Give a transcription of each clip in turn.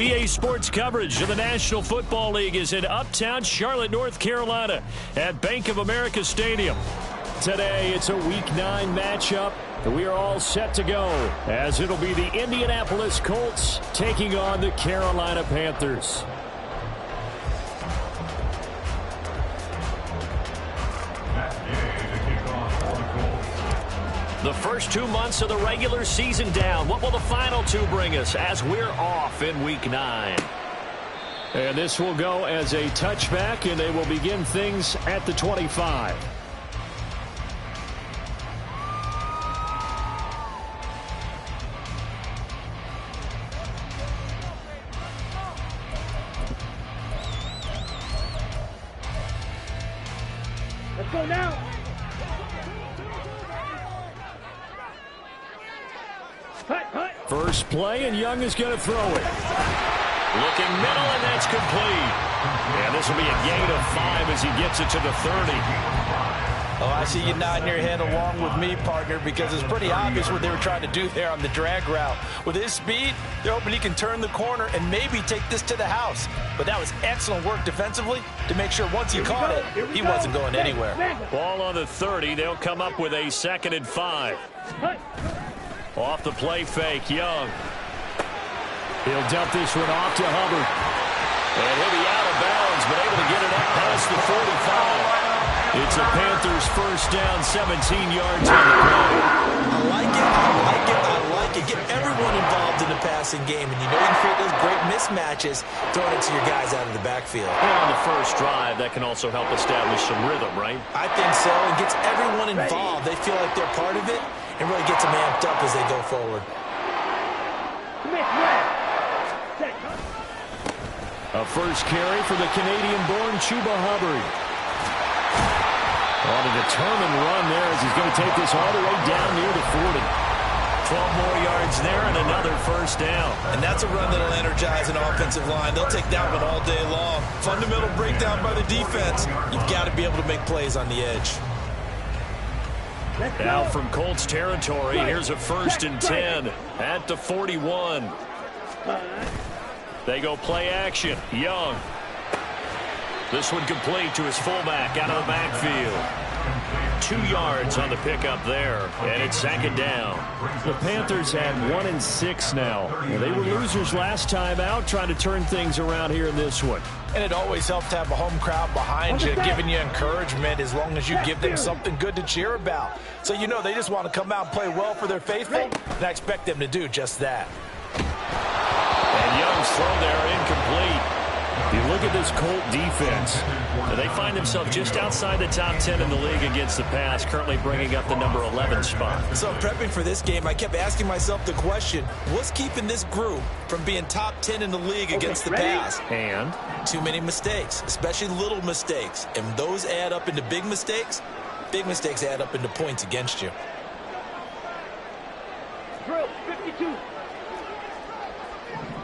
EA Sports coverage of the National Football League is in uptown Charlotte, North Carolina at Bank of America Stadium. Today, it's a Week 9 matchup. We are all set to go, as it'll be the Indianapolis Colts taking on the Carolina Panthers. The first 2 months of the regular season down. What will the final two bring us as we're off in Week 9? And this will go as a touchback, and they will begin things at the 25. Let's go now. First play, and Young is going to throw it. Looking middle, and that's complete. And this will be a gain of 5 as he gets it to the 30. Oh, I see you nodding your head along with me, partner, because it's pretty obvious what they were trying to do there on the drag route. With his speed, they're hoping he can turn the corner and maybe take this to the house. But that was excellent work defensively to make sure once he caught it, he wasn't going anywhere. Ball on the 30. They'll come up with a 2nd and 5. Off the play fake, Young. He'll dump this one off to Hubbard. And he'll be out of bounds, but able to get it up past the 45. It's a Panthers first down, 17 yards on the play. I like it, I like it, I like it. Get everyone involved in the passing game, and you know you can create those great mismatches throwing it to your guys out of the backfield. And on the first drive, that can also help establish some rhythm, right? I think so. It gets everyone involved. They feel like they're part of it, and really gets them amped up as they go forward. A first carry for the Canadian-born Chuba Hubbard. On a determined run there as he's going to take this all the way down near the 40. 12 more yards there and another first down. And that's a run that'll energize an offensive line. They'll take that one all day long. Fundamental breakdown by the defense. You've got to be able to make plays on the edge. Now from Colts territory, here's a 1st and 10 at the 41. They go play action. Young. This one complete to his fullback out of the backfield. 2 yards on the pickup there, and it's 2nd down. The Panthers had 1 and 6 now. They were losers last time out, trying to turn things around here in this one. And it always helps to have a home crowd behind you, giving you encouragement as long as you give them something good to cheer about. So you know they just want to come out and play well for their faithful, and I expect them to do just that. And Young's throw there incomplete. You look at this Colt defense, and they find themselves just outside the top 10 in the league against the pass, currently bringing up the number 11 spot. So prepping for this game, I kept asking myself the question, what's keeping this group from being top 10 in the league against the pass? And? Too many mistakes, especially little mistakes. And those add up into big mistakes. Big mistakes add up into points against you. Drill, 52.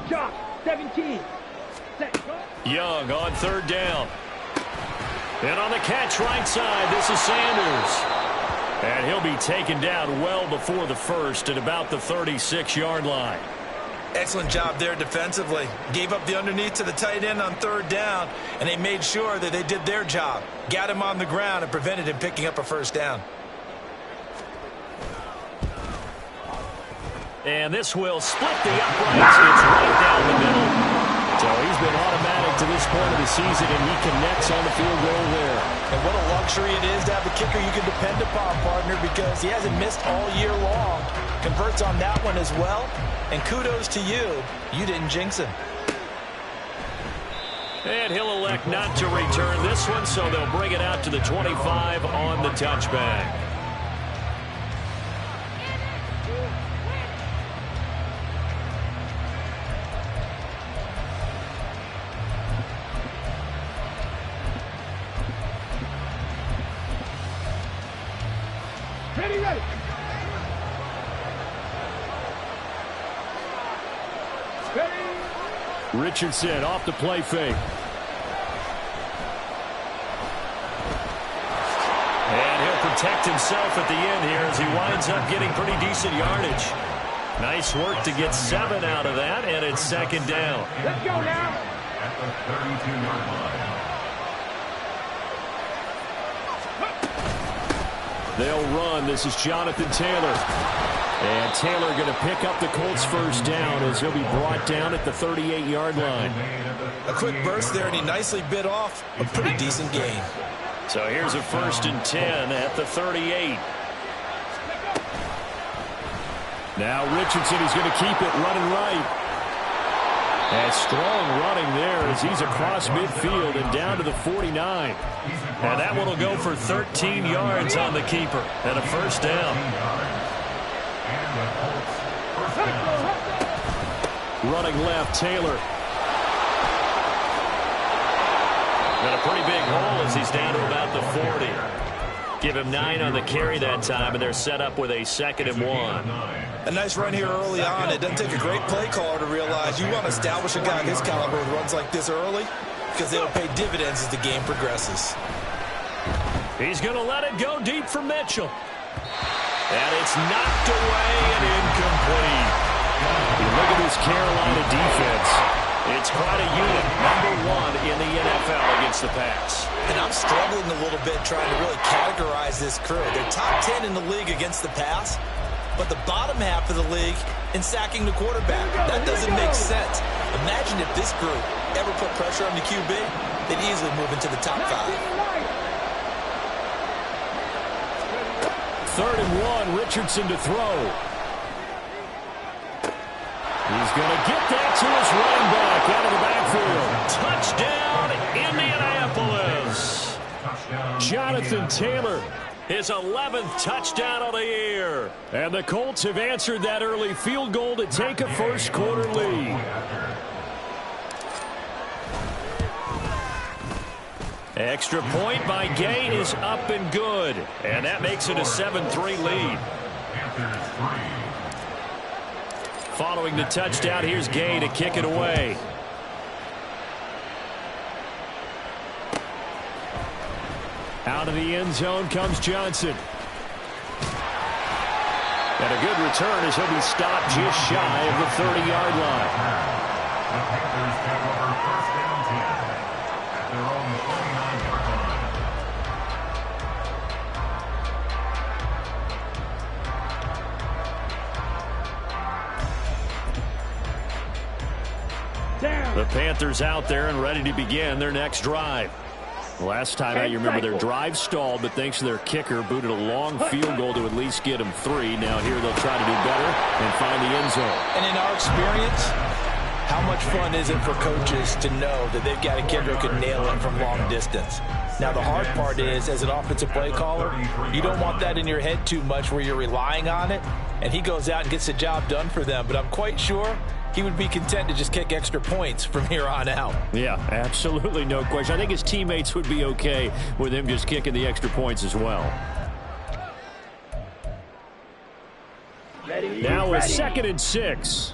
Josh, 17. Young on 3rd down. And on the catch right side, this is Sanders. And he'll be taken down well before the first at about the 36-yard line. Excellent job there defensively. Gave up the underneath to the tight end on 3rd down, and they made sure that they did their job. Got him on the ground and prevented him picking up a first down. And this will split the uprights. It's right down the middle. So he's been automatic to this point of the season, and he connects on the field goal there. And what a luxury it is to have a kicker you can depend upon, partner, because he hasn't missed all year long. Converts on that one as well. And kudos to you. You didn't jinx him. And he'll elect not to return this one, so they'll bring it out to the 25 on the touchback. Ready. Richardson off the play fake. And he'll protect himself at the end here as he winds up getting pretty decent yardage. Nice work to get 7 out of that, and it's second down. Let's go now. At the 32-yard line. They'll run. This is Jonathan Taylor. And Taylor going to pick up the Colts first down as he'll be brought down at the 38-yard line. A quick burst there, and he nicely bit off a pretty decent gain. So here's a 1st and 10 at the 38. Now Richardson is going to keep it running right. And strong running there as he's across midfield and down to the 49. And that one will go for 13 yards on the keeper and a first down. Running left, Taylor. Got a pretty big hole as he's down to about the 40. Give him 9 on the carry that time, and they're set up with a 2nd and 1. A nice run here early on. It doesn't take a great play caller to realize you want to establish a guy of his caliber with runs like this early because they'll pay dividends as the game progresses. He's going to let it go deep for Mitchell. And it's knocked away and incomplete. You look at this Carolina defense. It's quite a unit, #1 in the NFL against the pass. And I'm struggling a little bit trying to really categorize this crew. They're top 10 in the league against the pass, but the bottom half of the league in sacking the quarterback. That doesn't make sense. Imagine if this group ever put pressure on the QB, they'd easily move into the top 5. 3rd and 1, Richardson to throw. He's going to get that to his running back out of the backfield. Touchdown, Indianapolis. Jonathan Taylor, his 11th touchdown of the year. And the Colts have answered that early field goal to take a first-quarter lead. Extra point by Gay is up and good. And that makes it a 7-3 lead. Following the touchdown, here's Gay to kick it away. Out of the end zone comes Johnson. And a good return as he'll be stopped just shy of the 30-yard line. The Panthers take over 1st down 10 at their own 49-yard line. The Panthers out there and ready to begin their next drive. Last time out, you remember their drive stalled, but thanks to their kicker, booted a long field goal to at least get them 3. Now here they'll try to do better and find the end zone. And in our experience, how much fun is it for coaches to know that they've got a kicker who can nail it from long distance? Now the hard part is, as an offensive play caller, you don't want that in your head too much where you're relying on it, and he goes out and gets the job done for them. But I'm quite sure he would be content to just kick extra points from here on out. Yeah, absolutely, no question. I think his teammates would be okay with him just kicking the extra points as well. Now a 2nd and 6.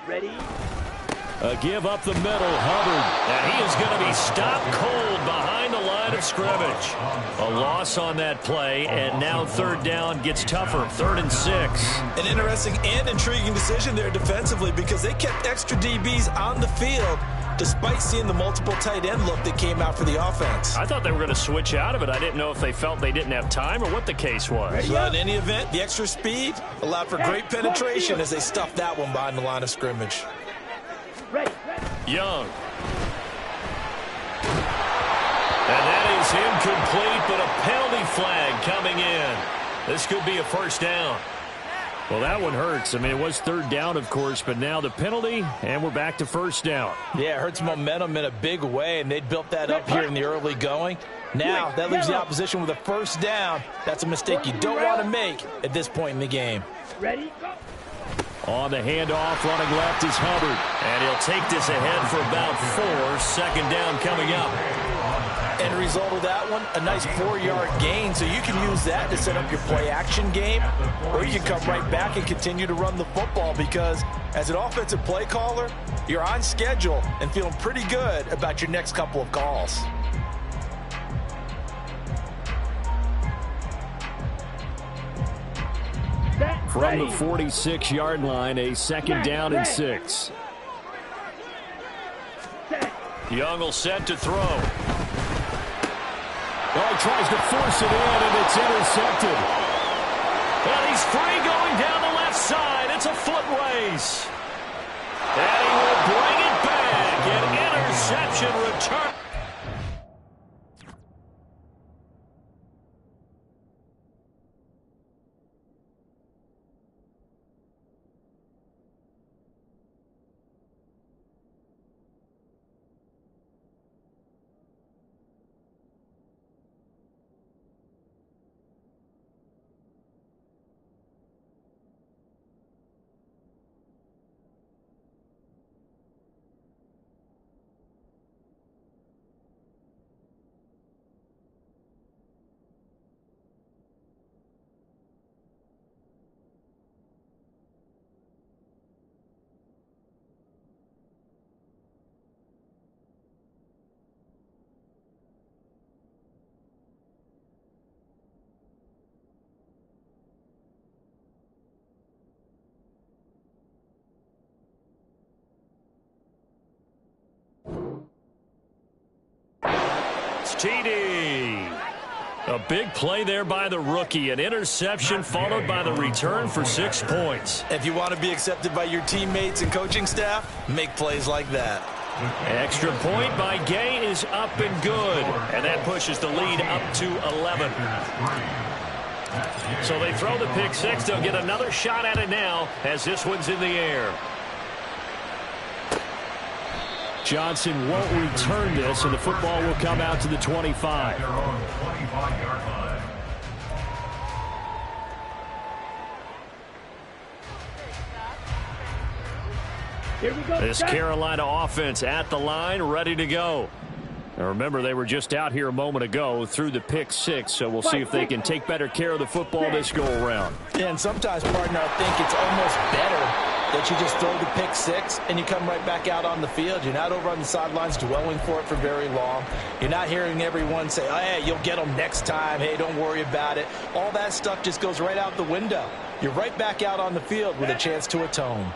Ready? A give up the middle, Hubbard. And he is going to be stopped cold behind the line of scrimmage. A loss on that play, and now 3rd down gets tougher. 3rd and 6. An interesting and intriguing decision there defensively because they kept extra DBs on the field despite seeing the multiple tight end look that came out for the offense. I thought they were going to switch out of it. I didn't know if they felt they didn't have time or what the case was. Well, in any event, the extra speed allowed for great penetration as they stuffed that one behind the line of scrimmage. Ready. Young. And that is incomplete, but a penalty flag coming in. This could be a first down. Well, that one hurts. I mean, it was 3rd down, of course, but now the penalty, and we're back to first down. Yeah, it hurts momentum in a big way, and they'd built that up here in the early going. Now, that leaves the opposition with a first down. That's a mistake you don't want to make at this point in the game. Ready? On the handoff, running left is Hubbard. And he'll take this ahead for about 4. 2nd down coming up. And the result of that one, a nice 4-yard gain. So you can use that to set up your play-action game, or you can come right back and continue to run the football because as an offensive play caller, you're on schedule and feeling pretty good about your next couple of calls. From the 46-yard line, a second down and 6. Young will set to throw. Oh, he tries to force it in, and it's intercepted. And he's free going down the left side. It's a foot race. And he will bring it back. An interception return. TD. A big play there by the rookie. An interception followed by the return for 6 points. If you want to be accepted by your teammates and coaching staff, make plays like that. Extra point by Gay is up and good. And that pushes the lead up to 11. So they throw the pick six. They'll get another shot at it now as this one's in the air. Johnson won't return this, and the football will come out to the 25. Here we go. This Carolina offense at the line, ready to go. Now remember, they were just out here a moment ago through the pick six, so we'll see if they can take better care of the football this go-around. Yeah, and sometimes, partner, I think it's almost better that you just throw the pick six and you come right back out on the field. You're not over on the sidelines dwelling for it for very long. You're not hearing everyone say, oh, hey, you'll get them next time. Hey, don't worry about it. All that stuff just goes right out the window. You're right back out on the field with a chance to atone.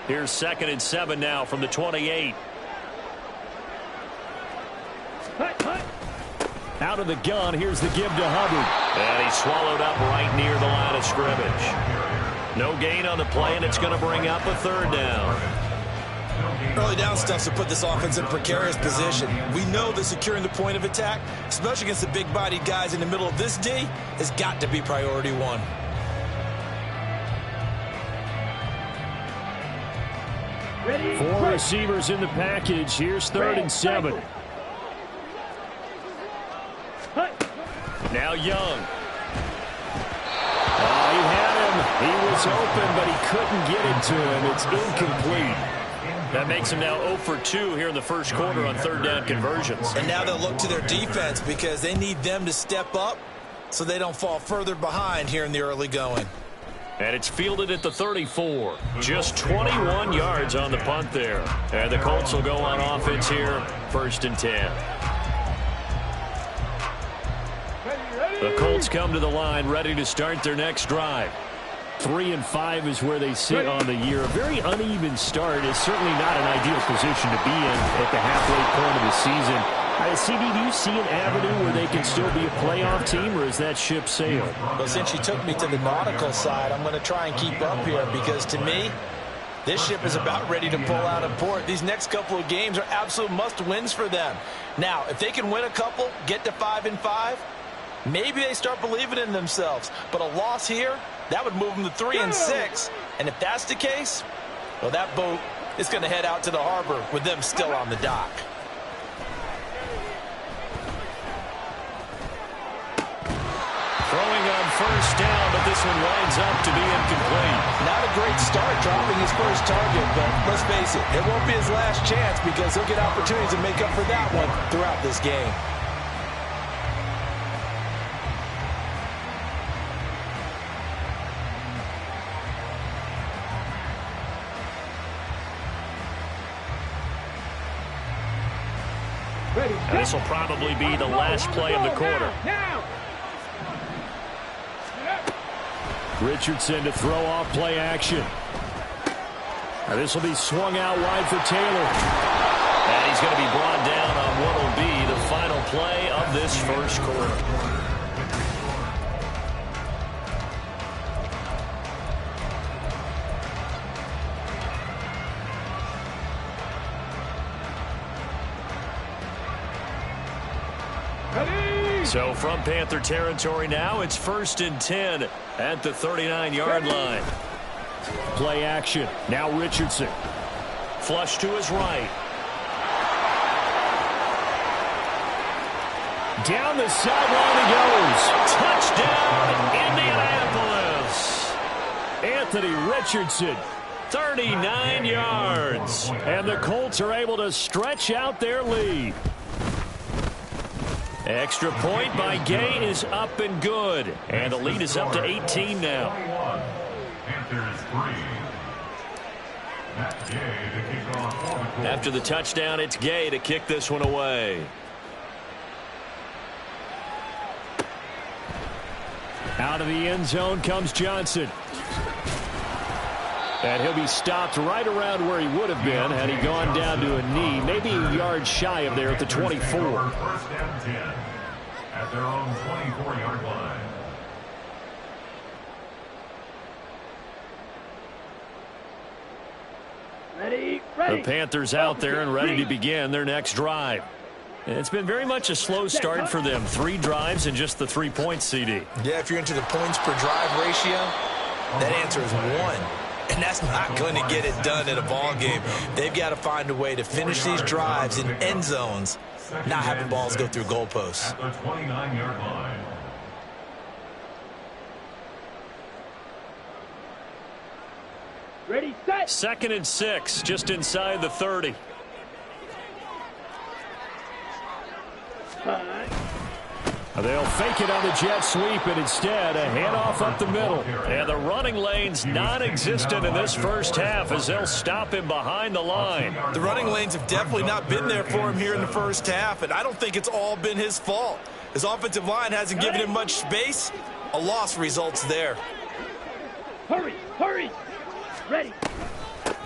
Here's 2nd and 7 now from the 28. Out of the gun, here's the give to Hubbard. And he's swallowed up right near the line of scrimmage. No gain on the play, and it's going to bring up a 3rd down. Early down stuff to put this offense in a precarious position. We know that securing the point of attack, especially against the big-bodied guys in the middle of this D, has got to be priority one. Ready, 4 receivers in the package. Here's 3rd and 7. Now Young. He had him. He was open, but he couldn't get it to him. It's incomplete. That makes him now 0 for 2 here in the first quarter on 3rd down conversions. And now they'll look to their defense because they need them to step up so they don't fall further behind here in the early going. And it's fielded at the 34. Just 21 yards on the punt there. And the Colts will go on offense here, 1st and 10. The Colts come to the line ready to start their next drive. 3 and 5 is where they sit on the year. A very uneven start is certainly not an ideal position to be in at the halfway point of the season. CD, do you see an avenue where they can still be a playoff team, or is that ship sailed? Well, since you took me to the nautical side, I'm going to try and keep up here because, to me, this ship is about ready to pull out of port. These next couple of games are absolute must-wins for them. Now, if they can win a couple, get to 5 and 5, maybe they start believing in themselves. But a loss here, that would move them to 3 and 6. And if that's the case, well, that boat is going to head out to the harbor with them still on the dock. Throwing on 1st down, but this one winds up to be incomplete. Not a great start dropping his first target, but let's face it, it won't be his last chance because he'll get opportunities to make up for that one throughout this game. And this will probably be the last play of the quarter. Richardson to throw off play action. Now this will be swung out wide for Taylor. And he's going to be brought down on what will be the final play of this first quarter. So from Panther territory now, it's 1st and 10 at the 39-yard line. Play action. Now Richardson. Flush to his right. Down the sideline he goes. Touchdown, Indianapolis. Anthony Richardson, 39 yards. And the Colts are able to stretch out their lead. Extra point by Gay is up and good. And the lead is up to 18 now. After the touchdown, it's Gay to kick this one away. Out of the end zone comes Johnson. And he'll be stopped right around where he would have been had he gone down to a knee, maybe a yard shy of there at the 24. First down 10 at their own 24-yard line. Ready. The Panthers out there and ready to begin their next drive. It's been very much a slow start for them. 3 drives and just the 3 points, CD. Yeah, if you're into the points per drive ratio, that answer is 1. And that's not going to get it done in a ball game. They've got to find a way to finish these drives in end zones, not having balls go through goalposts. At the 29-yard line. Ready, set. 2nd and 6, just inside the 30. They'll fake it on the jet sweep, and instead a handoff up the middle. And the running lane's non-existent in this first half as they'll stop him behind the line. The running lanes have definitely not been there for him here in the first half, and I don't think it's all been his fault. His offensive line hasn't given him much space. A loss results there. Hurry, hurry. Ready.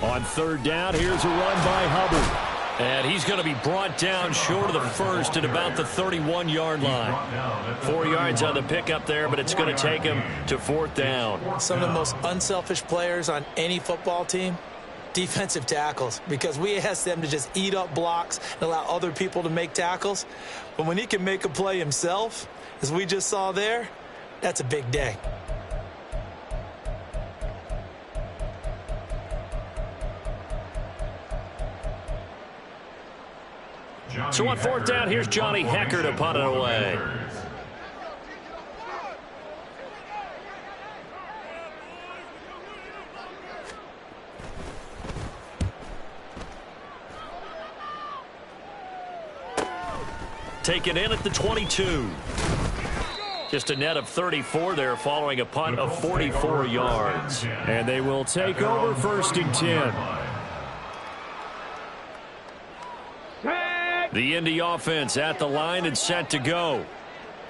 On 3rd down, here's a run by Hubbard. And he's going to be brought down short of the first at about the 31-yard line. 4 yards on the pickup there, but it's going to take him to 4th down. Some of the most unselfish players on any football team, defensive tackles, because we ask them to just eat up blocks and allow other people to make tackles. But when he can make a play himself, as we just saw there, that's a big day. So on 4th down, here's Johnny Hecker to punt it away. Taken in at the 22. Just a net of 34 there following a punt of 44 yards. And they will take over 1st and 10. The Indy offense at the line and set to go.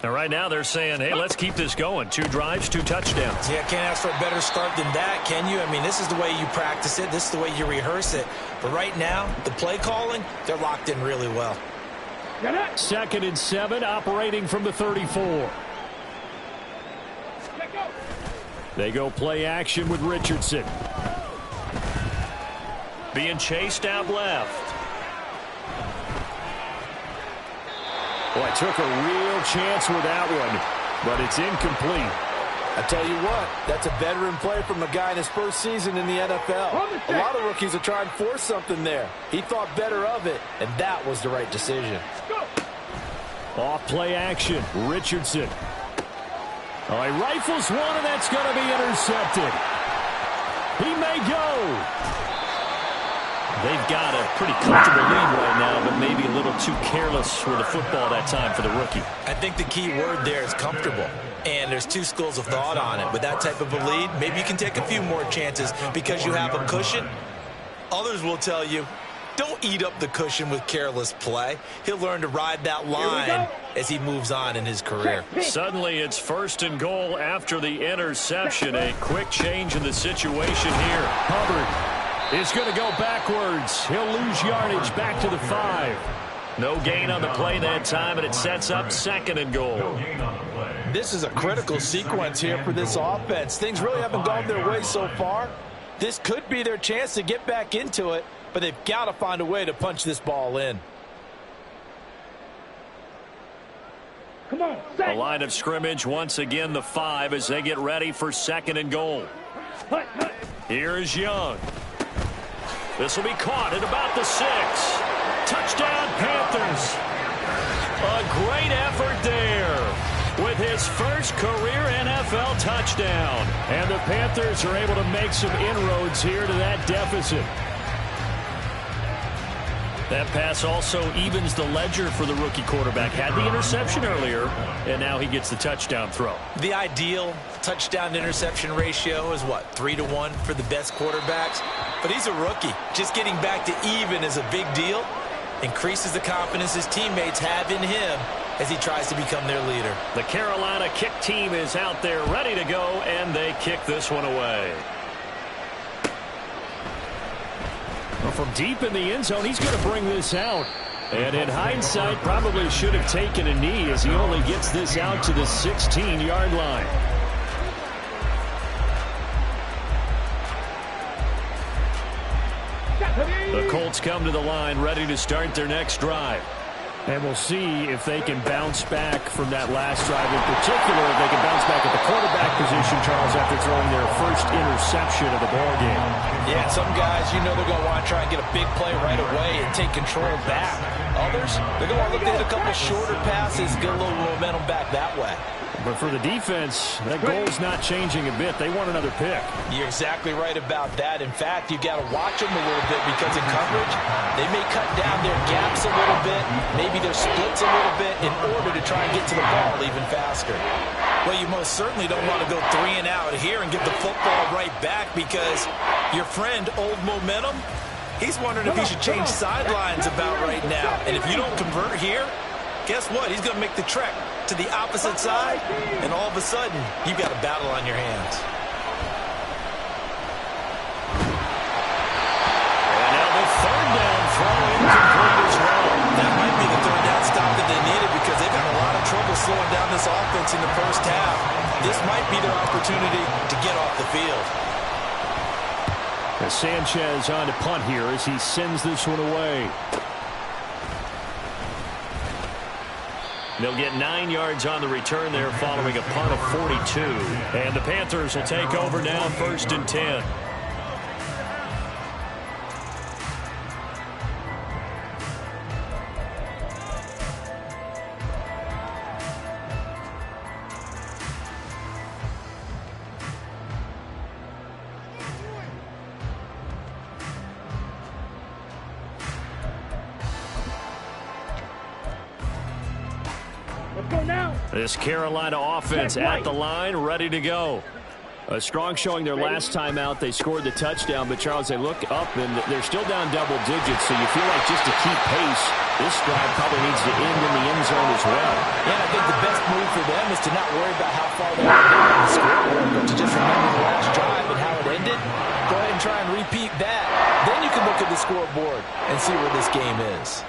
And right now they're saying, hey, let's keep this going. 2 drives, 2 touchdowns. Yeah, can't ask for a better start than that, can you? I mean, this is the way you practice it. This is the way you rehearse it. But right now, the play calling, they're locked in really well. 2nd and 7, operating from the 34. They go play action with Richardson. Being chased out left. Boy, took a real chance with that one, but it's incomplete. I tell you what, that's a veteran play from a guy in his first season in the NFL. A lot of rookies are trying to force something there. He thought better of it, and that was the right decision. Off play action, Richardson. Oh, he rifles one, and that's going to be intercepted. He may go. They've got a pretty comfortable lead right now, but maybe a little too careless with the football that time for the rookie. I think the key word there is comfortable. And there's 2 schools of thought on it. With that type of a lead, maybe you can take a few more chances because you have a cushion. Others will tell you, Don't eat up the cushion with careless play. He'll learn to ride that line as he moves on in his career. Suddenly it's 1st and goal after the interception. A quick change in the situation here. Hubbard is going to go backwards. He'll lose yardage back to the 5. No gain on the play that time, and it sets up 2nd and goal. This is a critical sequence here for this offense. Things really haven't gone their way so far. This could be their chance to get back into it, but they've got to find a way to punch this ball in. Come on, the line of scrimmage once again the 5 as they get ready for 2nd and goal. Here is Young. This will be caught at about the 6. Touchdown Panthers. A great effort there with his first career NFL touchdown. And the Panthers are able to make some inroads here to that deficit. That pass also evens the ledger for the rookie quarterback. Had the interception earlier, and now he gets the touchdown throw. The ideal touchdown-interception ratio is, what, 3-to-1 for the best quarterbacks? But he's a rookie. Just getting back to even is a big deal. Increases the confidence his teammates have in him as he tries to become their leader. The Carolina kick team is out there ready to go, and they kick this one away. Well, from deep in the end zone, he's going to bring this out. And in hindsight, probably should have taken a knee as he only gets this out to the 16-yard line. The Colts come to the line ready to start their next drive. And we'll see if they can bounce back from that last drive. In particular, if they can bounce back at the quarterback position, Charles, after throwing their first interception of the ballgame. Yeah, some guys, you know they're going to want to try and get a big play right away and take control back. Others, they're going to want to look at a couple shorter passes, get a little momentum back that way. But for the defense, that goal's not changing a bit. They want another pick. You're exactly right about that. In fact, you've got to watch them a little bit because in coverage, they may cut down their gaps a little bit, maybe their splits a little bit in order to try and get to the ball even faster. Well, you most certainly don't want to go 3 and out here and get the football right back because your friend, Old Momentum, he's wondering if he should change sidelines about right now. And if you don't convert here, guess what? He's going to make the trek to the opposite side, and all of a sudden, you've got a battle on your hands. And now the 3rd down throw incomplete as well. That might be the 3rd down stop that they needed because they've had a lot of trouble slowing down this offense in the first half. This might be their opportunity to get off the field. As Sanchez on to punt here as he sends this one away. They'll get 9 yards on the return there following a punt of 42. And the Panthers will take over now, 1st and 10. This Carolina offense at the line, ready to go. A strong showing their last time out. They scored the touchdown, but, Charles, they look up, and they're still down double digits, so you feel like just to keep pace, this drive probably needs to end in the end zone as well. Yeah, I think the best move for them is to not worry about how far they are down on the scoreboard, but to just remember the last drive and how it ended. Go ahead and try and repeat that. Then you can look at the scoreboard and see where this game is.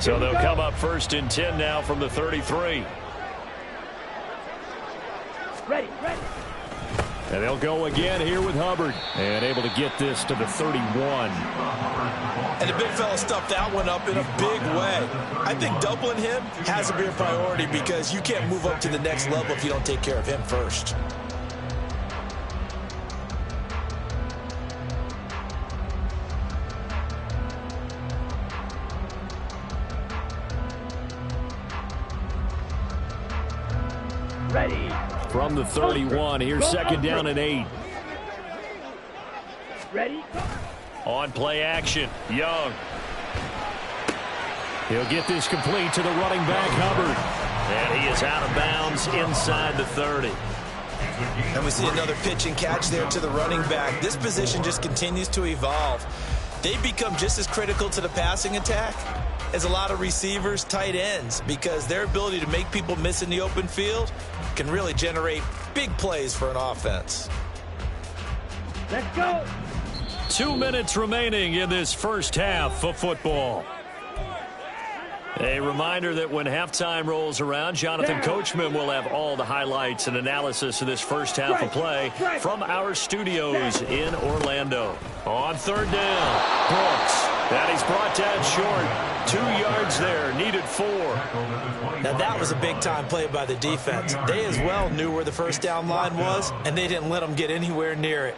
So they'll come up 1st and 10 now from the 33. Ready. And they'll go again here with Hubbard. And able to get this to the 31. And the big fella stuffed that one up in a big way. I think doubling him has to be a priority because you can't move up to the next level if you don't take care of him first. Ready. From the 31, here's 2nd down and 8. Ready. On play action, Young. He'll get this complete to the running back, Hubbard. And he is out of bounds inside the 30. And we see another pitch and catch there to the running back. This position just continues to evolve. They become just as critical to the passing attack as a lot of receivers, tight ends, because their ability to make people miss in the open field can really generate big plays for an offense. Let's go. 2 minutes remaining in this first half of football. A reminder that when halftime rolls around, Jonathan Coachman will have all the highlights and analysis of this first half of play from our studios in Orlando. On third down, Brooks. And he's brought down short. 2 yards there, needed 4. Now that was a big-time play by the defense. They as well knew where the first down line was, and they didn't let them get anywhere near it.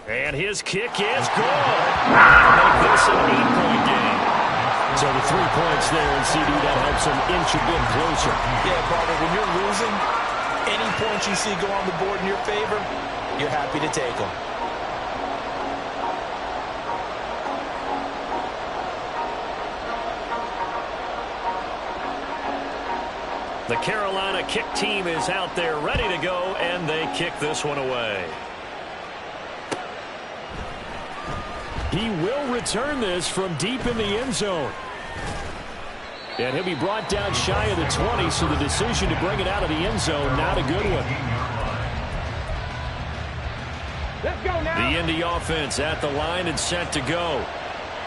And his kick is good. Make this an 8-point game. So the 3 points there, and CD, that helps them inch a bit closer. Yeah, brother, when you're losing, any points you see go on the board in your favor, you're happy to take them. The Carolina kick team is out there ready to go, and they kick this one away. He will return this from deep in the end zone. And he'll be brought down shy of the 20, so the decision to bring it out of the end zone, not a good one. Let's go now. The Indy offense at the line and set to go.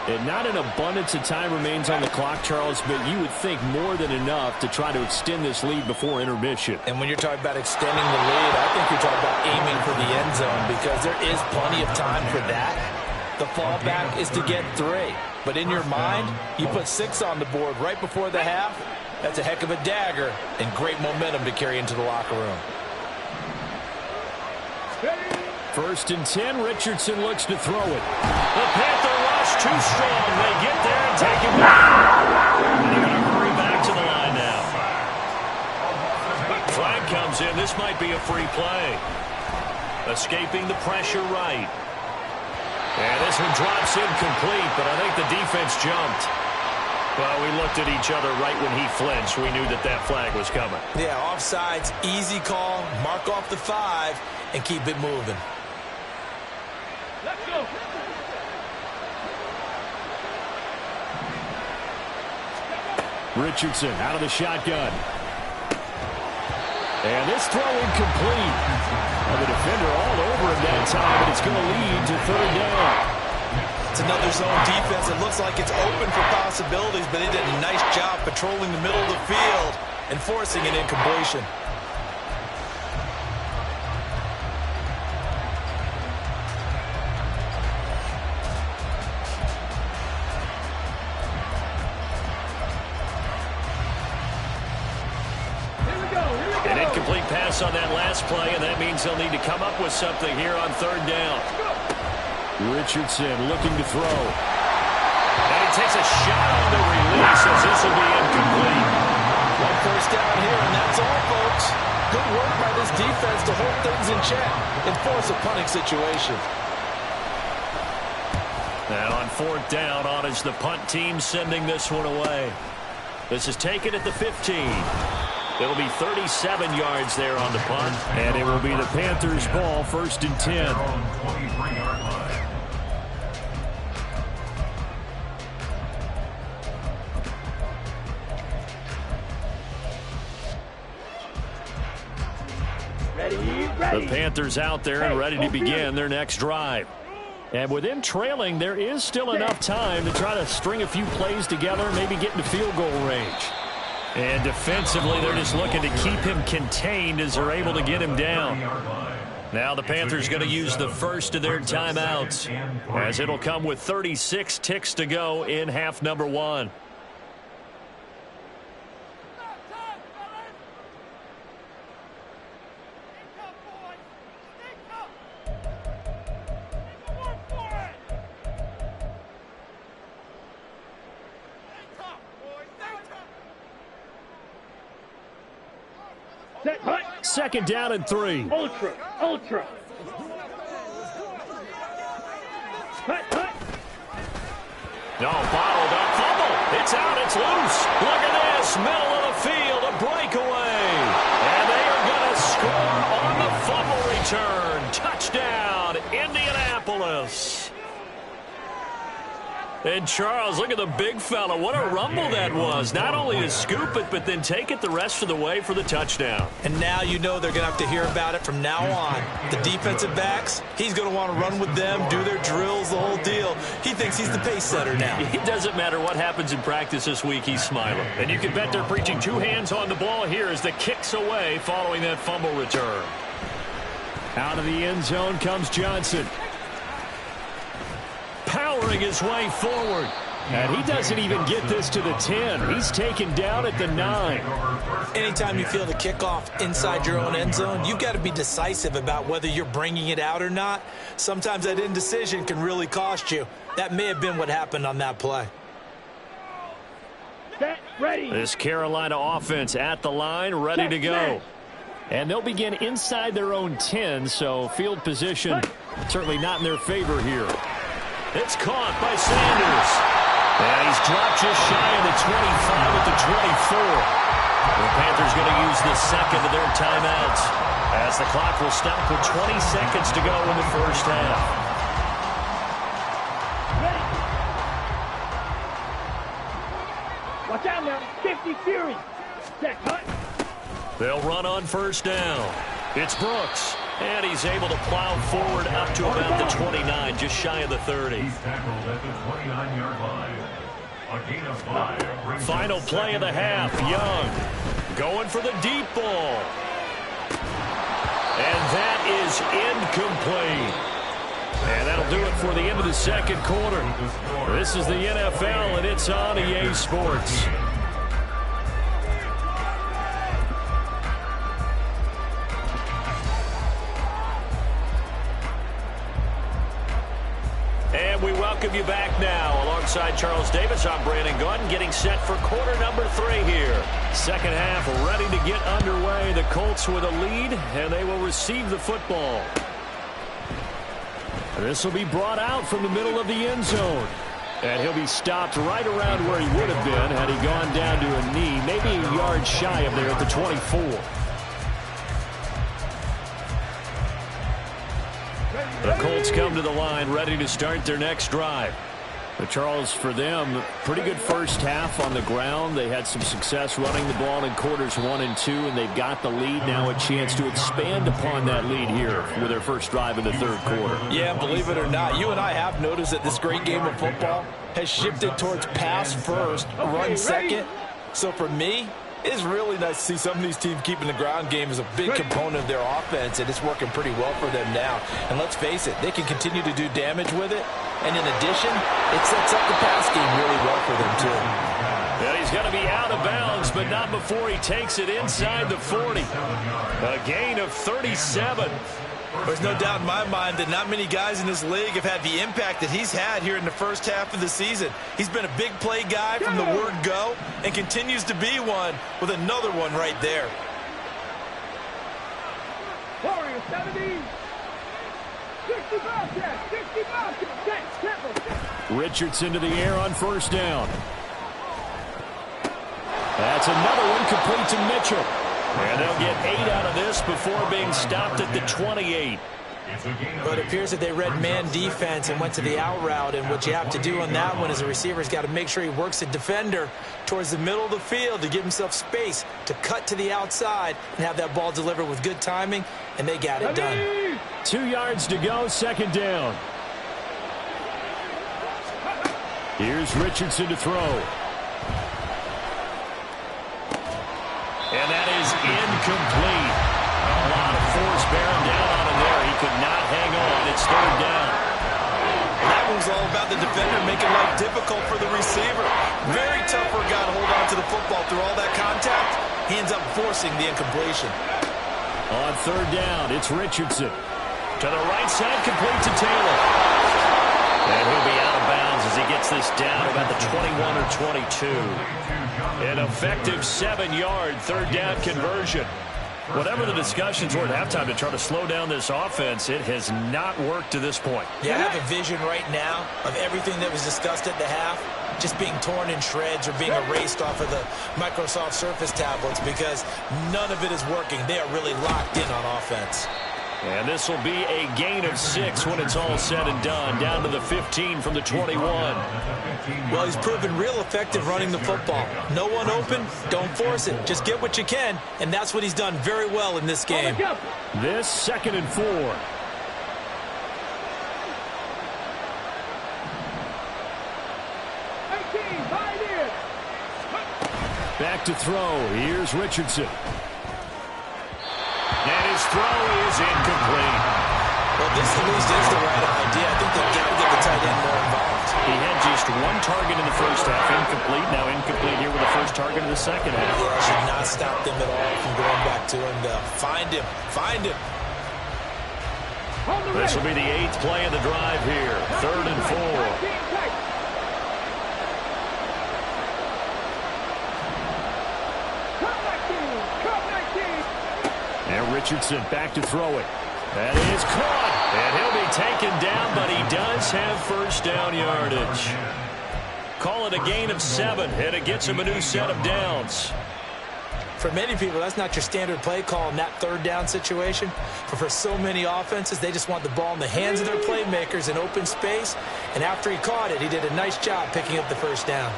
And not an abundance of time remains on the clock, Charles, but you would think more than enough to try to extend this lead before intermission. And when you're talking about extending the lead, I think you're talking about aiming for the end zone, because there is plenty of time for that. The fallback is to get 3. But in your mind, you put 6 on the board right before the half. That's a heck of a dagger and great momentum to carry into the locker room. 1st and 10, Richardson looks to throw it. The Panther rush too strong. They get there and take him back. And they're going to hurry back to the line now. Flag comes in. This might be a free play. Escaping the pressure right. And this one drops incomplete, but I think the defense jumped. Well, we looked at each other right when he flinched. We knew that that flag was coming. Yeah, offsides, easy call, mark off the 5, and keep it moving. Let's go. Richardson out of the shotgun. And this throw incomplete. Well, the defender all over him that time, and it's going to lead to 3rd down. It's another zone defense. It looks like it's open for possibilities, but they did a nice job patrolling the middle of the field and forcing an incompletion. An incomplete pass on that last play, and that means they'll need to come up with something here on 3rd down. Richardson looking to throw. And he takes a shot on the release as this will be incomplete. 1 first down here, and that's all, folks. Good work by this defense to hold things in check and force a punting situation. Now on 4th down, on is the punt team sending this one away. This is taken at the 15. It'll be 37 yards there on the punt, and it will be the Panthers' ball, 1st and 10. Ready. The Panthers out there and ready to begin their next drive. And with them trailing, there is still enough time to try to string a few plays together, maybe get into field goal range. And defensively, they're just looking to keep him contained as they're able to get him down. Now the Panthers going to use the first of their timeouts, as it'll come with 36 ticks to go in half number 1. Set, hut. Second down and 3. Ultra, ultra. Hut, hut. No, bottled up fumble. It's out, it's loose. Look at this, middle of the field, a breakaway. And they are going to score on the fumble return. Touchdown, Indianapolis. And Charles, look at the big fella. What a rumble that was. Not only to scoop it, but then take it the rest of the way for the touchdown. And now you know they're going to have to hear about it from now on. The defensive backs, he's going to want to run with them, do their drills, the whole deal. He thinks he's the pace setter now. It doesn't matter what happens in practice this week, he's smiling. And you can bet they're preaching 2 hands on the ball here as the kick's away following that fumble return. Out of the end zone comes Johnson. Powering his way forward. And he doesn't even get this to the 10. He's taken down at the 9. Anytime you feel the kickoff inside your own end zone, you've got to be decisive about whether you're bringing it out or not. Sometimes that indecision can really cost you. That may have been what happened on that play. Set, ready. This Carolina offense at the line, ready to go. And they'll begin inside their own 10, so field position certainly not in their favor here. It's caught by Sanders. And he's dropped just shy of the 25 at the 24. The Panthers going to use the second of their timeouts as the clock will stop with 20 seconds to go in the first half. Ready. Watch out now. 50 Fury. Set, hut. They'll run on first down. It's Brooks. And he's able to plow forward up to about the 29, just shy of the 30. He's tackled at the 29-yard line. A gain of 5. Final play of the half. Young going for the deep ball. And that is incomplete. And that'll do it for the end of the second quarter. This is the NFL, and it's on EA Sports. And we welcome you back now. Alongside Charles Davis, I'm Brandon Gunn, getting set for quarter number 3 here. Second half ready to get underway. The Colts with a lead, and they will receive the football. This will be brought out from the middle of the end zone. And he'll be stopped right around where he would have been had he gone down to a knee, maybe a yard shy of there at the 24. The Colts come to the line ready to start their next drive. But Charles, for them, pretty good first half on the ground. They had some success running the ball in quarters 1 and 2, and they've got the lead now, a chance to expand upon that lead here with their first drive in the third quarter. Yeah, believe it or not, you and I have noticed that this great game of football has shifted towards pass first, run second. So for me, it's really nice to see some of these teams keeping the ground game as a big component of their offense, and it's working pretty well for them now. And let's face it, they can continue to do damage with it. And in addition, it sets up the pass game really well for them, too. And he's going to be out of bounds, but not before he takes it inside the 40. A gain of 37. There's no doubt in my mind that not many guys in this league have had the impact that he's had here in the first half of the season. He's been a big play guy from the word go and continues to be one with another one right there. Warrior 70. 60 Bobcat. 60 Bobcat. Richardson to the air on first down. That's another one complete to Mitchell. And they'll get 8 out of this before being stopped at the 28. But it appears that they read man defense and went to the out route, and what you have to do on that one is the receiver's got to make sure he works the defender towards the middle of the field to give himself space to cut to the outside and have that ball delivered with good timing, and they got it done. 2 yards to go, second down. Here's Richardson to throw. And that is incomplete. A lot of force bearing down on him there. He could not hang on. It's third down. And that one's all about the defender making life difficult for the receiver. Very tough for a guy to hold on to the football through all that contact. He ends up forcing the incompletion. On third down, it's Richardson. To the right side, complete to Taylor. And he'll be out of bounds as he gets this down about the 21 or 22. An effective 7-yard third down conversion. Whatever the discussions were at halftime to try to slow down this offense, it has not worked to this point. Yeah, I have a vision right now of everything that was discussed at the half just being torn in shreds or being erased off of the Microsoft Surface tablets because none of it is working. They are really locked in on offense. And this will be a gain of 6 when it's all said and done, down to the 15 from the 21. Well, he's proven real effective running the football. No one open, don't force it. Just get what you can, and that's what he's done very well in this game. This 2nd and 4. Back to throw. Here's Richardson. And his throw is incomplete. Well, this at least is the right idea. I think they've got to get the tight end more involved. He had just 1 target in the first half. Incomplete. Now incomplete here with the first target in the second half. Yeah, should not stop them at all from going back to him. Find him. Find him. This will be the 8th play of the drive here. 3rd and 4. And Richardson back to throw it. That is caught. And he'll be taken down, but he does have first down yardage. Call it a gain of 7, and it gets him a new set of downs. For many people, that's not your standard play call in that 3rd down situation. But for so many offenses, they just want the ball in the hands of their playmakers in open space. And after he caught it, he did a nice job picking up the first down.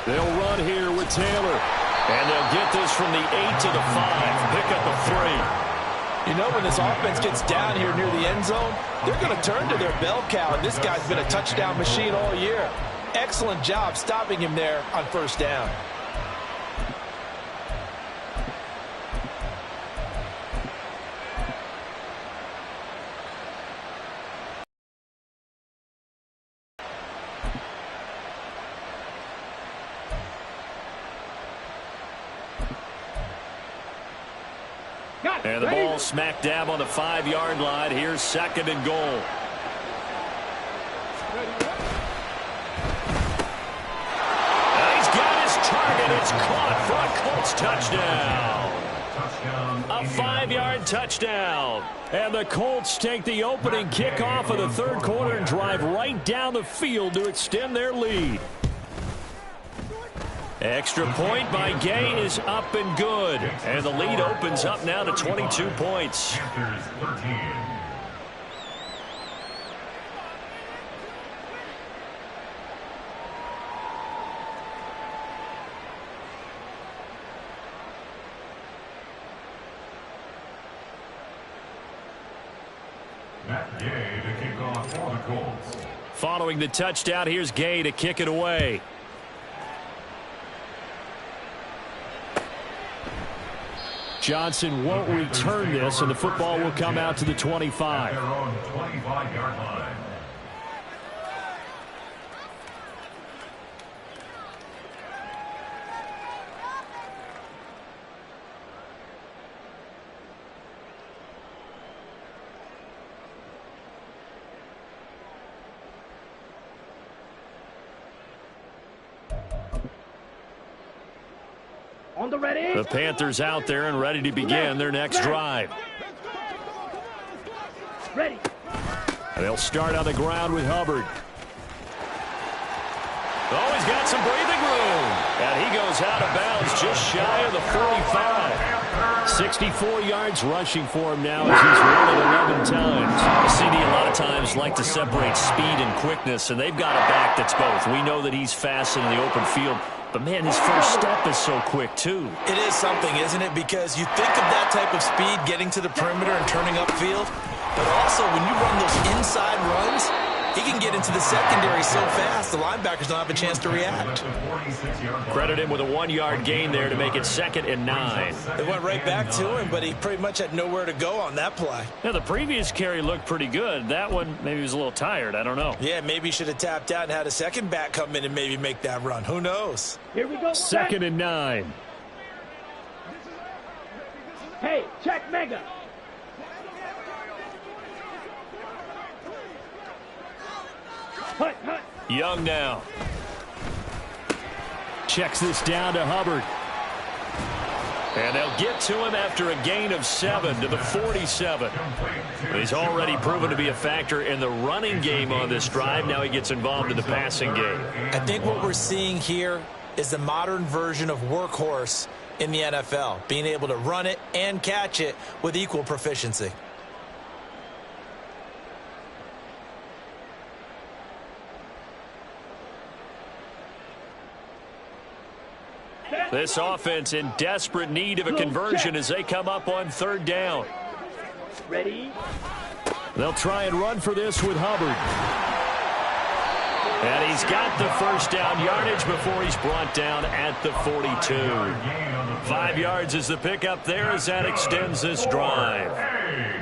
They'll run here with Taylor. And they'll get this from the 8 to the 5. Pick up a 3. You know, when this offense gets down here near the end zone, they're going to turn to their bell cow, and this guy's been a touchdown machine all year. Excellent job stopping him there on first down. And the ball smack dab on the 5-yard line. Here's 2nd and goal. And he's got his target. It's caught for a Colts touchdown. A 5-yard touchdown. And the Colts take the opening kickoff of the 3rd quarter and drive right down the field to extend their lead. Extra point by Gay is up and good. And the lead opens up now to 22 points. Gay to kick off for the Colts. Following the touchdown, here's Gay to kick it away. Johnson won't return this, and the football will come out to the 25. Their own 25-yard line. On the ready. The Panthers out there and ready to begin their next drive. Ready. They'll start on the ground with Hubbard. Oh, he's got some breathing room. And he goes out of bounds just shy of the 45. 64 yards rushing for him now as he's run it 11 times. The CD a lot of times like to separate speed and quickness, and they've got a back that's both. We know that he's fast in the open field, but, man, his first step is so quick, too. It is something, isn't it? Because you think of that type of speed getting to the perimeter and turning upfield, but also when you run those inside runs, he can get into the secondary so fast the linebackers don't have a chance to react. Credit him with a 1-yard gain there to make it 2nd and 9. They went right back to him, but he pretty much had nowhere to go on that play. Now, the previous carry looked pretty good. That one, maybe he was a little tired. I don't know. Yeah, maybe he should have tapped out and had a second back come in and maybe make that run. Who knows? Here we go. 2nd and 9. Hey, check mega. Hut, hut. Young now. Checks this down to Hubbard. And they'll get to him after a gain of 7 to the 47. He's already proven to be a factor in the running game on this drive. Now he gets involved in the passing game. I think what we're seeing here is the modern version of workhorse in the NFL, being able to run it and catch it with equal proficiency. This offense in desperate need of a conversion as they come up on 3rd down. Ready? They'll try and run for this with Hubbard. And he's got the first down yardage before he's brought down at the 42. 5 yards is the pickup there as that extends this drive.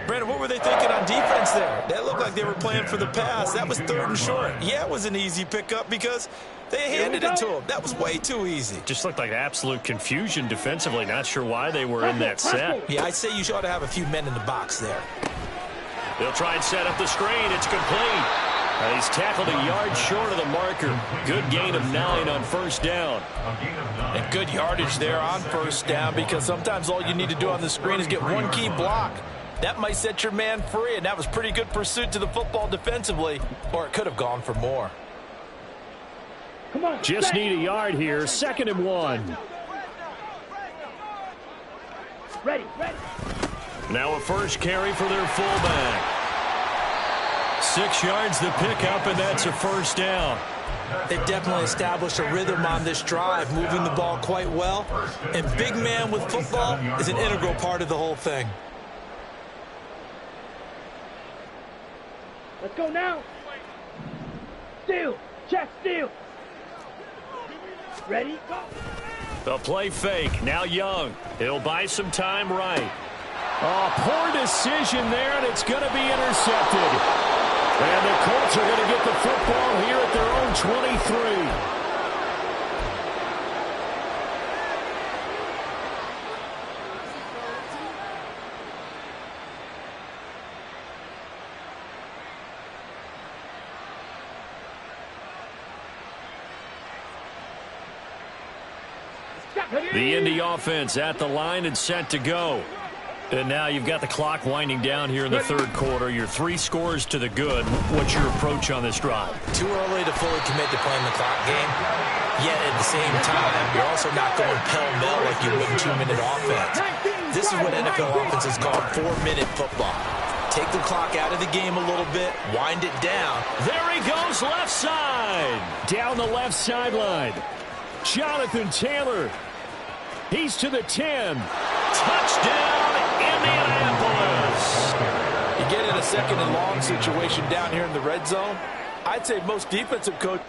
Brandon, what were they thinking on defense there? That looked like they were playing for the pass. That was 3rd and short. Yeah, it was an easy pickup because they handed it to him. That was way too easy. Just looked like absolute confusion defensively. Not sure why they were in that set. Yeah, I'd say you ought to have a few men in the box there. They'll try and set up the screen. It's complete. He's tackled a yard short of the marker. Good gain of 9 on 1st down. And good yardage there on 1st down because sometimes all you need to do on the screen is get one key block. That might set your man free, and that was pretty good pursuit to the football defensively, or it could have gone for more. Come on. Just need a yard here. 2nd and 1. Ready. Now a first carry for their fullback. 6 yards the pickup, and that's a 1st down. They definitely established a rhythm on this drive, moving the ball quite well. And big man with football is an integral part of the whole thing. Let's go now. Steal. Check steal. Ready? Go. The play fake. Now Young. He'll buy some time right. Oh, poor decision there, and it's going to be intercepted. And the Colts are going to get the football here at their own 23. The Indy offense at the line and set to go. And now you've got the clock winding down here in the 3rd quarter. You're 3 scores to the good. What's your approach on this drive? Too early to fully commit to playing the clock game. Yet at the same time, you're also not going pell-mell like you would in 2-minute offense. This is what NFL offenses call 4-minute football. Take the clock out of the game a little bit, wind it down. There he goes, left side. Down the left sideline. Jonathan Taylor. He's to the 10. Touchdown, Indianapolis. You get in a 2nd and long situation down here in the red zone. I'd say most defensive coaches.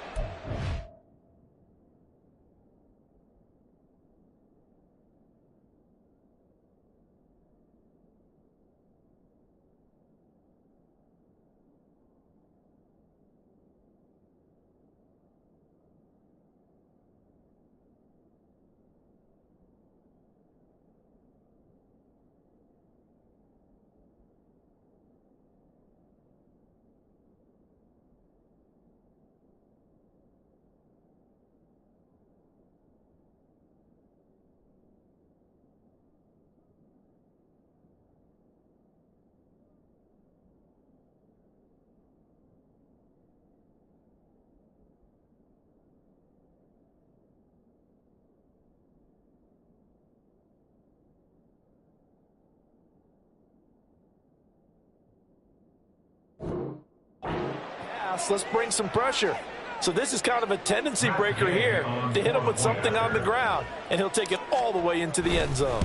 Let's bring some pressure. So this is kind of a tendency breaker here to hit him with something on the ground, and he'll take it all the way into the end zone.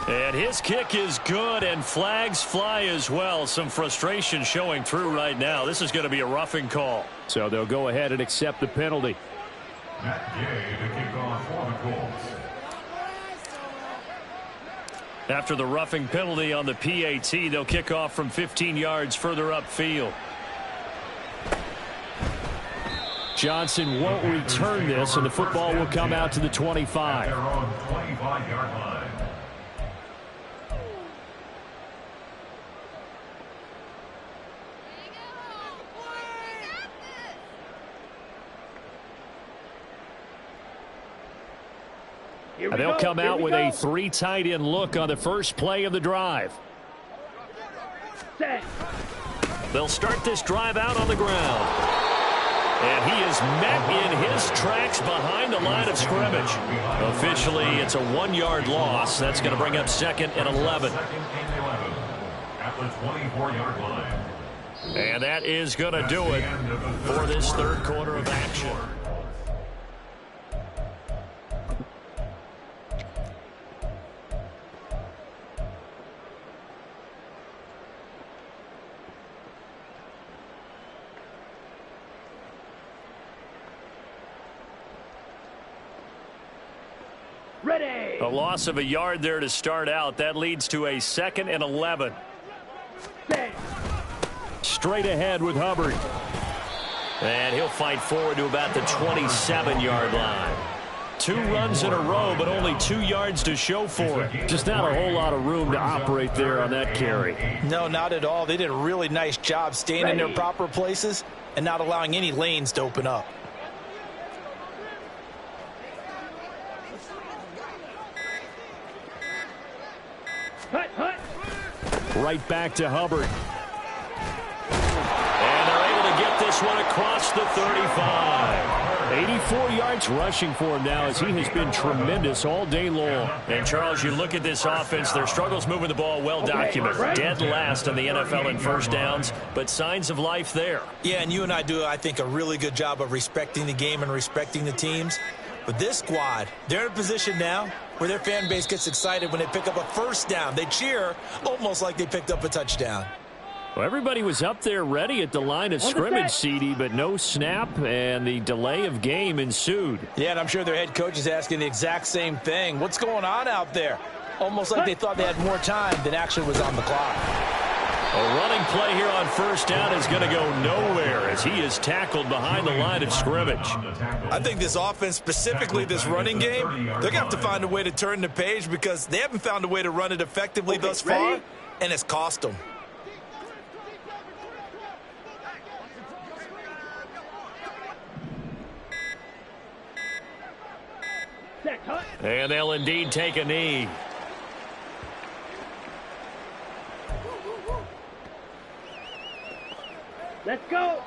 And his kick is good, and flags fly as well. Some frustration showing through right now. This is going to be a roughing call. So they'll go ahead and accept the penalty. Matt Gay to kick off for the Colts. After the roughing penalty on the PAT, they'll kick off from 15 yards further upfield. Johnson won't return this, and the football will come out to the 25. They're on 25-yard line. And they'll come out with a 3 tight end look on the first play of the drive. They'll start this drive out on the ground. And he is met in his tracks behind the line of scrimmage. Officially, it's a 1-yard loss. That's going to bring up 2nd and 11. At the 24-yard line. And that is going to do it for this third quarter of action. Ready. A loss of a yard there to start out. That leads to a 2nd and 11. Set. Straight ahead with Hubbard. And he'll fight forward to about the 27-yard line. 2 runs in a row, but only 2 yards to show for it. Just not a whole lot of room to operate there on that carry. No, not at all. They did a really nice job staying in their proper places and not allowing any lanes to open up. Hut, hut. Right back to Hubbard. And they're able to get this one across the 35. 84 yards rushing for him now as he has been tremendous all day long. And, Charles, you look at this offense, their struggles moving the ball well documented. Dead last in the NFL in first downs, but signs of life there. Yeah, and you and I do, I think, a really good job of respecting the game and respecting the teams. But this squad, they're in a position now where their fan base gets excited when they pick up a first down. They cheer almost like they picked up a touchdown. Well, everybody was up there ready at the line of scrimmage, CD, but no snap, and the delay of game ensued. Yeah, and I'm sure their head coach is asking the exact same thing. What's going on out there? Almost like they thought they had more time than actually was on the clock. A running play here on first down is going to go nowhere as he is tackled behind the line of scrimmage. I think this offense, specifically this running game, they're going to have to find a way to turn the page because they haven't found a way to run it effectively thus far, and it's cost them. And they'll indeed take a knee. Let's go.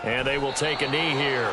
And they will take a knee here.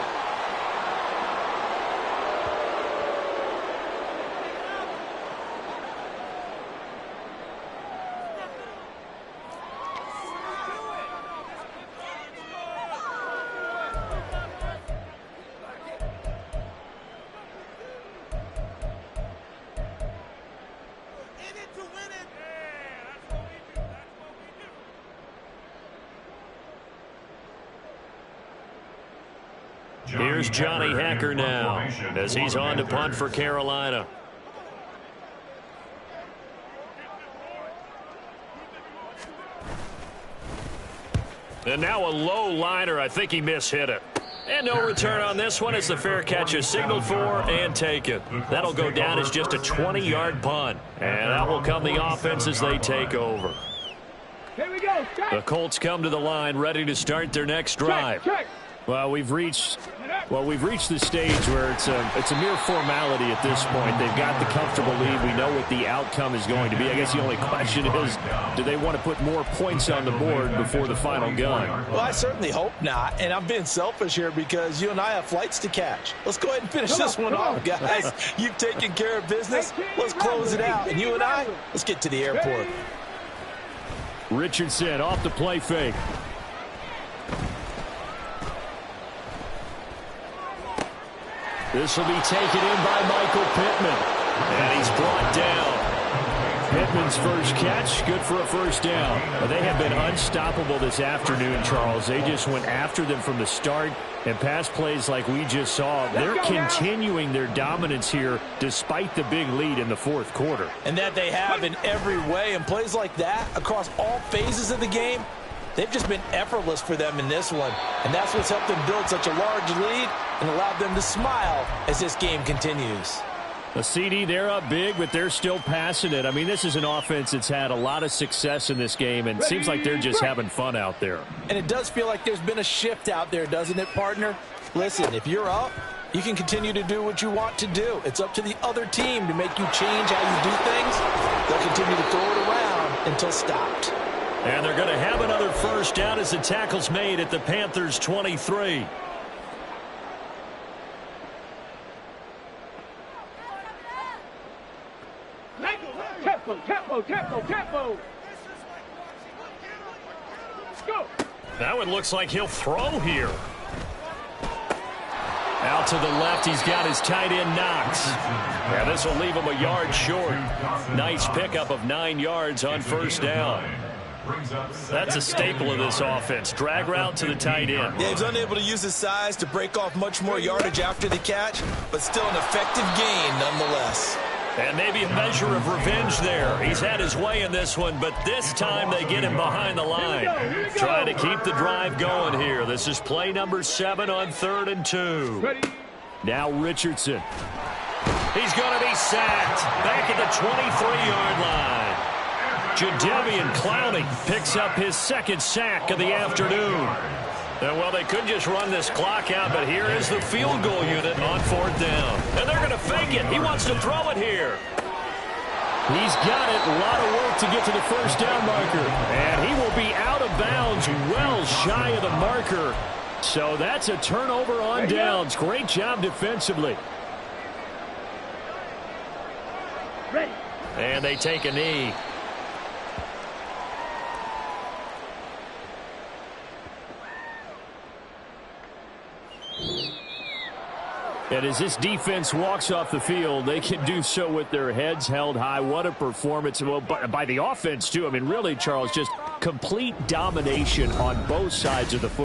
Here's Johnny Hacker now as he's on to punt for Carolina. And now a low liner. I think he mishit it. And no return on this one as the fair catch is signaled for and taken. That'll go down as just a 20-yard punt. And that will come the offense as they take over. Here we go. The Colts come to the line ready to start their next drive. Well, we've reached the stage where it's a mere formality at this point. They've got the comfortable lead. We know what the outcome is going to be. I guess the only question is, do they want to put more points on the board before the final gun? Well, I certainly hope not. And I'm being selfish here because you and I have flights to catch. Let's go ahead and finish this one off, guys. You've taken care of business. Let's close it out. And you and I, let's get to the airport. Richardson off the play fake. This will be taken in by Michael Pittman. And he's brought down. Pittman's first catch, good for a first down. Well, they have been unstoppable this afternoon, Charles. They just went after them from the start. And pass plays like we just saw, they're continuing their dominance here despite the big lead in the fourth quarter. And that they have in every way. And plays like that across all phases of the game, they've just been effortless for them in this one. And that's what's helped them build such a large lead and allowed them to smile as this game continues. The CD, they're up big, but they're still passing it. I mean, this is an offense that's had a lot of success in this game, and it seems like they're just having fun out there. And it does feel like there's been a shift out there, doesn't it, partner? Listen, if you're up, you can continue to do what you want to do. It's up to the other team to make you change how you do things. They'll continue to throw it around until stopped. And they're going to have another first down as the tackle's made at the Panthers' 23. Tempo. Go. Now it looks like he'll throw here. Out to the left, he's got his tight end Knox. Yeah, this will leave him a yard short. Nice pickup of 9 yards on first down. That's a staple of this offense. Drag route to the tight end. Yeah, he's unable to use his size to break off much more yardage after the catch, but still an effective gain nonetheless. And maybe a measure of revenge there. He's had his way in this one, but this time they get him behind the line. Trying to keep the drive going here. This is play number 7 on 3rd and 2. Ready. Now Richardson. He's going to be sacked. Back at the 23-yard line. Jadeveon Clowney picks up his 2nd sack of the afternoon. And, well, they could just run this clock out, but here is the field goal unit on 4th down. And they're going to fake it. He wants to throw it here. He's got it. A lot of work to get to the first down marker. And he will be out of bounds well shy of the marker. So that's a turnover on downs. Great job defensively. Ready. And they take a knee. And as this defense walks off the field, they can do so with their heads held high. What a performance. Well, by the offense, too. I mean, really, Charles, just complete domination on both sides of the football.